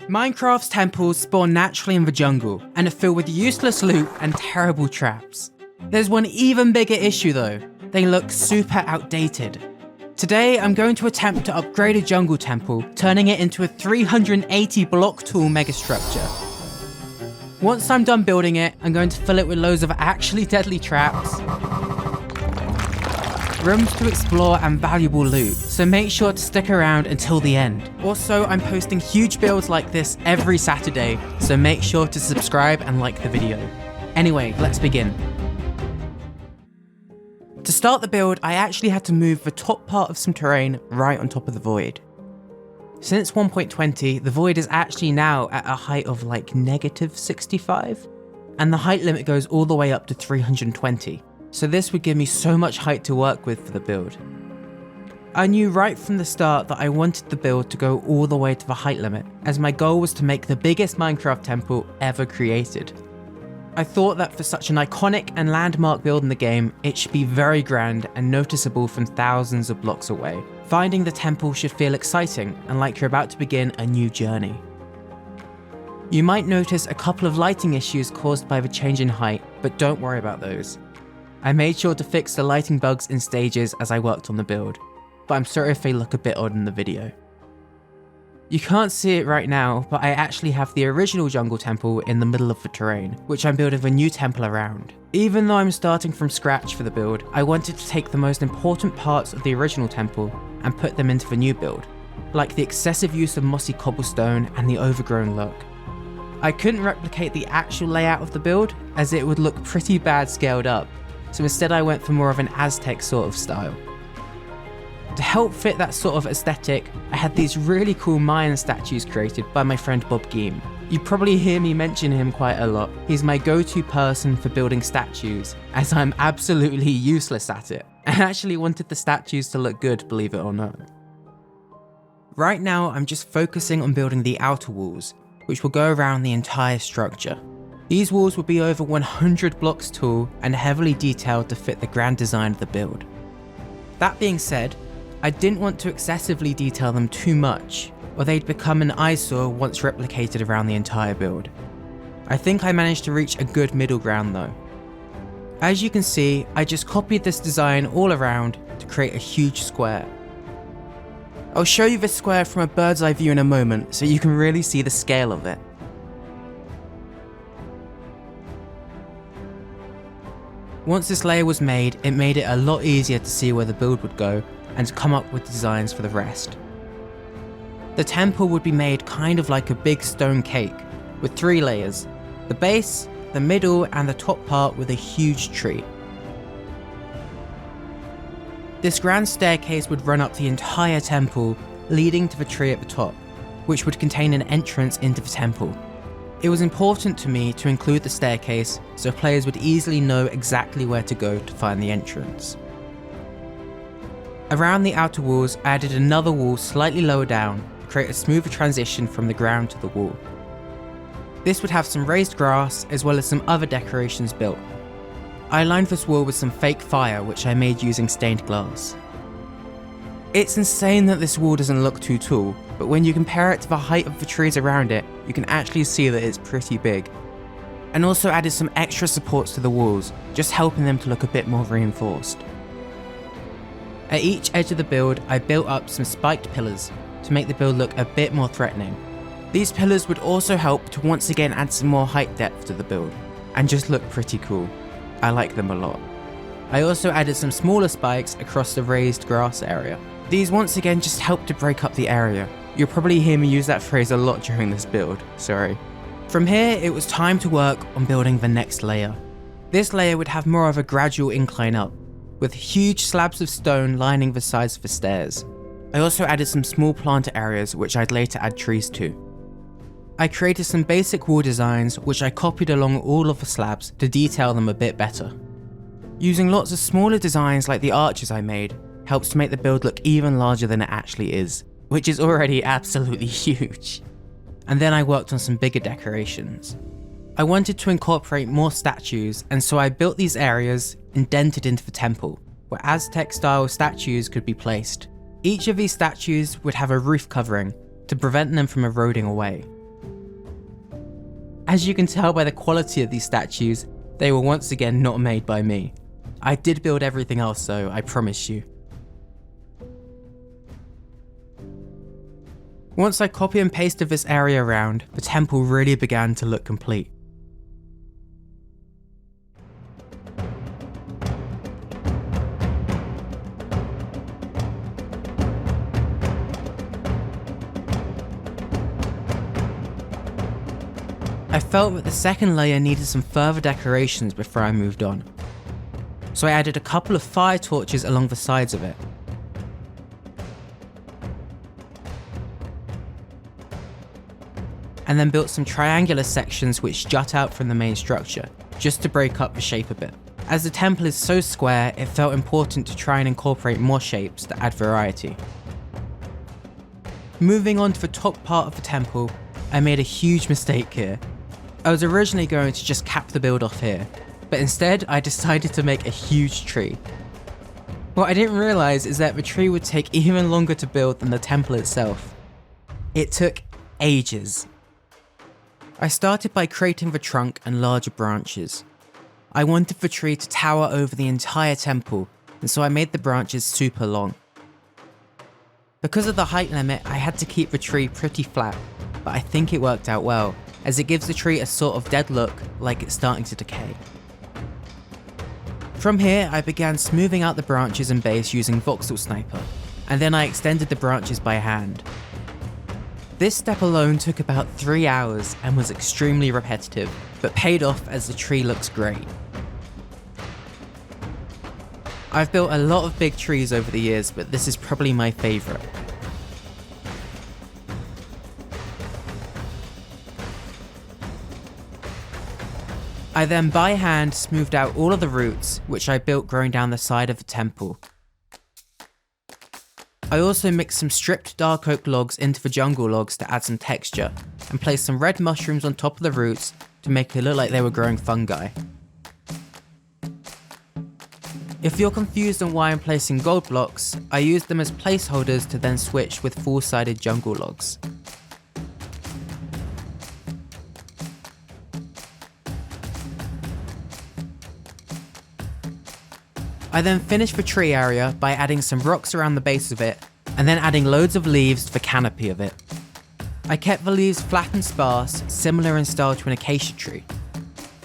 Minecraft's temples spawn naturally in the jungle and are filled with useless loot and terrible traps. There's one even bigger issue though, they look super outdated. Today I'm going to attempt to upgrade a jungle temple, turning it into a 380 block tall megastructure. Once I'm done building it, I'm going to fill it with loads of actually deadly traps, rooms to explore and valuable loot, so make sure to stick around until the end. Also, I'm posting huge builds like this every Saturday, so make sure to subscribe and like the video. Anyway, let's begin. To start the build, I actually had to move the top part of some terrain right on top of the void. Since 1.20, the void is actually now at a height of like -65, and the height limit goes all the way up to 320. So this would give me so much height to work with for the build. I knew right from the start that I wanted the build to go all the way to the height limit, as my goal was to make the biggest Minecraft temple ever created. I thought that for such an iconic and landmark build in the game, it should be very grand and noticeable from thousands of blocks away. Finding the temple should feel exciting and like you're about to begin a new journey. You might notice a couple of lighting issues caused by the change in height, but don't worry about those. I made sure to fix the lighting bugs in stages as I worked on the build, but I'm sorry if they look a bit odd in the video. You can't see it right now, but I actually have the original jungle temple in the middle of the terrain, which I'm building a new temple around. Even though I'm starting from scratch for the build, I wanted to take the most important parts of the original temple and put them into the new build, like the excessive use of mossy cobblestone and the overgrown look. I couldn't replicate the actual layout of the build, as it would look pretty bad scaled up, so instead I went for more of an Aztec sort of style. To help fit that sort of aesthetic, I had these really cool Mayan statues created by my friend Bobgeam. You probably hear me mention him quite a lot. He's my go-to person for building statues, as I'm absolutely useless at it. I actually wanted the statues to look good, believe it or not. Right now I'm just focusing on building the outer walls, which will go around the entire structure. These walls will be over 100 blocks tall and heavily detailed to fit the grand design of the build. That being said, I didn't want to excessively detail them too much, or they'd become an eyesore once replicated around the entire build. I think I managed to reach a good middle ground though. As you can see, I just copied this design all around to create a huge square. I'll show you this square from a bird's eye view in a moment so you can really see the scale of it. Once this layer was made, it made it a lot easier to see where the build would go and to come up with designs for the rest. The temple would be made kind of like a big stone cake, with 3 layers: the base, the middle and the top part with a huge tree. This grand staircase would run up the entire temple, leading to the tree at the top, which would contain an entrance into the temple. It was important to me to include the staircase so players would easily know exactly where to go to find the entrance. Around the outer walls, I added another wall slightly lower down to create a smoother transition from the ground to the wall. This would have some raised grass as well as some other decorations built. I lined this wall with some fake fire which I made using stained glass. It's insane that this wall doesn't look too tall, but when you compare it to the height of the trees around it, you can actually see that it's pretty big. And also added some extra supports to the walls, just helping them to look a bit more reinforced. At each edge of the build, I built up some spiked pillars to make the build look a bit more threatening. These pillars would also help to once again add some more height depth to the build, and just look pretty cool. I like them a lot. I also added some smaller spikes across the raised grass area. These once again just help to break up the area. You'll probably hear me use that phrase a lot during this build, sorry. From here, it was time to work on building the next layer. This layer would have more of a gradual incline up, with huge slabs of stone lining the sides of the stairs. I also added some small planter areas which I'd later add trees to. I created some basic wall designs which I copied along all of the slabs to detail them a bit better. Using lots of smaller designs like the arches I made helps to make the build look even larger than it actually is, which is already absolutely huge. And then I worked on some bigger decorations. I wanted to incorporate more statues, and so I built these areas indented into the temple, where Aztec style statues could be placed. Each of these statues would have a roof covering to prevent them from eroding away. as you can tell by the quality of these statues, they were once again not made by me. I did build everything else though, I promise you. Once I copy and pasted this area around, the temple really began to look complete. I felt that the second layer needed some further decorations before I moved on. So I added a couple of fire torches along the sides of it. And then built some triangular sections which jut out from the main structure, just to break up the shape a bit. As the temple is so square, it felt important to try and incorporate more shapes to add variety. Moving on to the top part of the temple, I made a huge mistake here. I was originally going to just cap the build off here, but instead I decided to make a huge tree. What I didn't realise is that the tree would take even longer to build than the temple itself. It took ages. I started by creating the trunk and larger branches. I wanted the tree to tower over the entire temple, and so I made the branches super long. Because of the height limit, I had to keep the tree pretty flat, but I think it worked out well, as it gives the tree a sort of dead look, like it's starting to decay. From here, I began smoothing out the branches and base using voxel sniper, and then I extended the branches by hand. This step alone took about 3 hours and was extremely repetitive, but paid off as the tree looks great. I've built a lot of big trees over the years, but this is probably my favourite. I then by hand smoothed out all of the roots, which I built growing down the side of the temple. I also mixed some stripped dark oak logs into the jungle logs to add some texture, and placed some red mushrooms on top of the roots to make it look like they were growing fungi. If you're confused on why I'm placing gold blocks, I used them as placeholders to then switch with full-sided jungle logs. I then finished the tree area by adding some rocks around the base of it, and then adding loads of leaves to the canopy of it. I kept the leaves flat and sparse, similar in style to an acacia tree.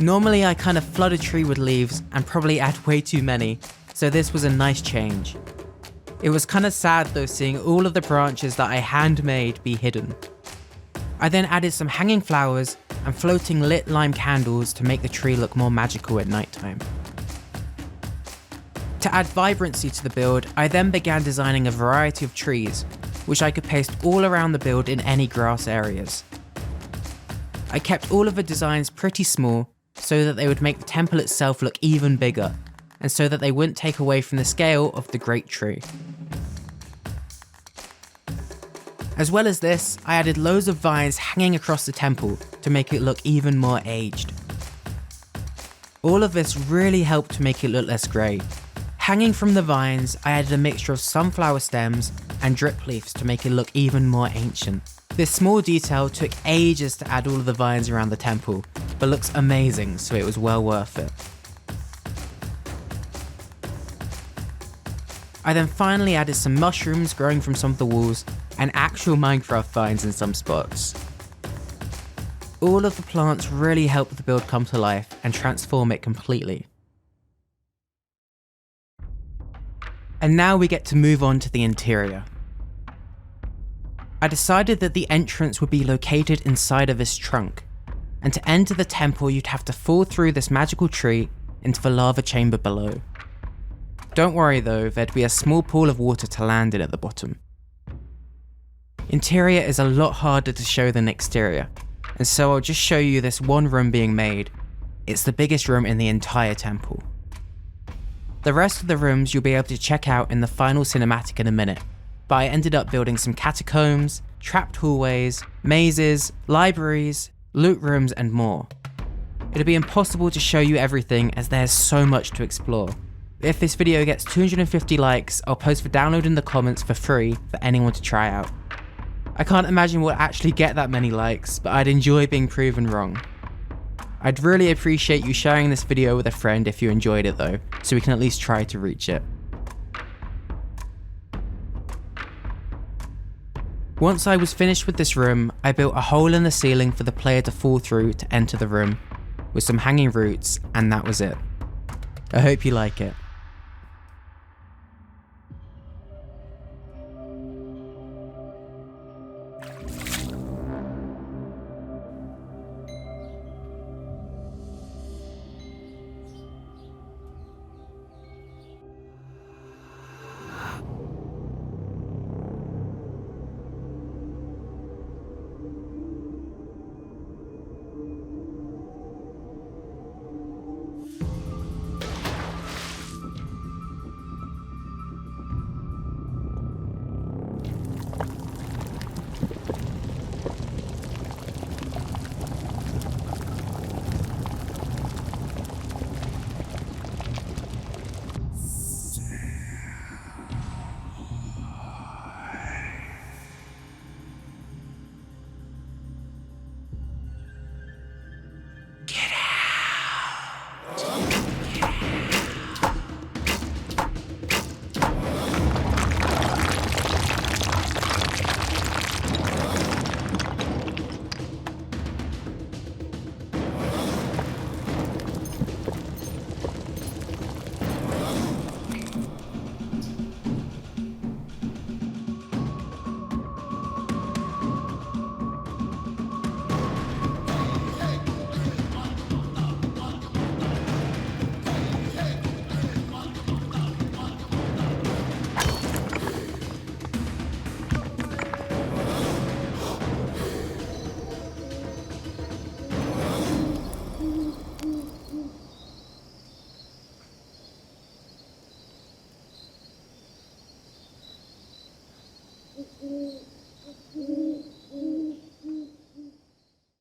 Normally I kind of flood a tree with leaves and probably add way too many, so this was a nice change. It was kind of sad though seeing all of the branches that I handmade be hidden. I then added some hanging flowers and floating lit lime candles to make the tree look more magical at nighttime. To add vibrancy to the build, I then began designing a variety of trees, which I could paste all around the build in any grass areas. I kept all of the designs pretty small, so that they would make the temple itself look even bigger, and so that they wouldn't take away from the scale of the great tree. As well as this, I added loads of vines hanging across the temple to make it look even more aged. All of this really helped to make it look less grey. Hanging from the vines, I added a mixture of sunflower stems and drip leaves to make it look even more ancient. This small detail took ages to add all of the vines around the temple, but looks amazing, so it was well worth it. I then finally added some mushrooms growing from some of the walls and actual Minecraft vines in some spots. All of the plants really helped the build come to life and transform it completely. And now we get to move on to the interior. I decided that the entrance would be located inside of this trunk, and to enter the temple you'd have to fall through this magical tree into the lava chamber below. Don't worry though, there'd be a small pool of water to land in at the bottom. Interior is a lot harder to show than exterior, and so I'll just show you this one room being made. It's the biggest room in the entire temple. The rest of the rooms you'll be able to check out in the final cinematic in a minute, but I ended up building some catacombs, trapped hallways, mazes, libraries, loot rooms and more. It'll be impossible to show you everything as there's so much to explore. If this video gets 250 likes, I'll post for download in the comments for free for anyone to try out. I can't imagine we'll actually get that many likes, but I'd enjoy being proven wrong. I'd really appreciate you sharing this video with a friend if you enjoyed it though, so we can at least try to reach it. Once I was finished with this room, I built a hole in the ceiling for the player to fall through to enter the room, with some hanging roots, and that was it. I hope you like it.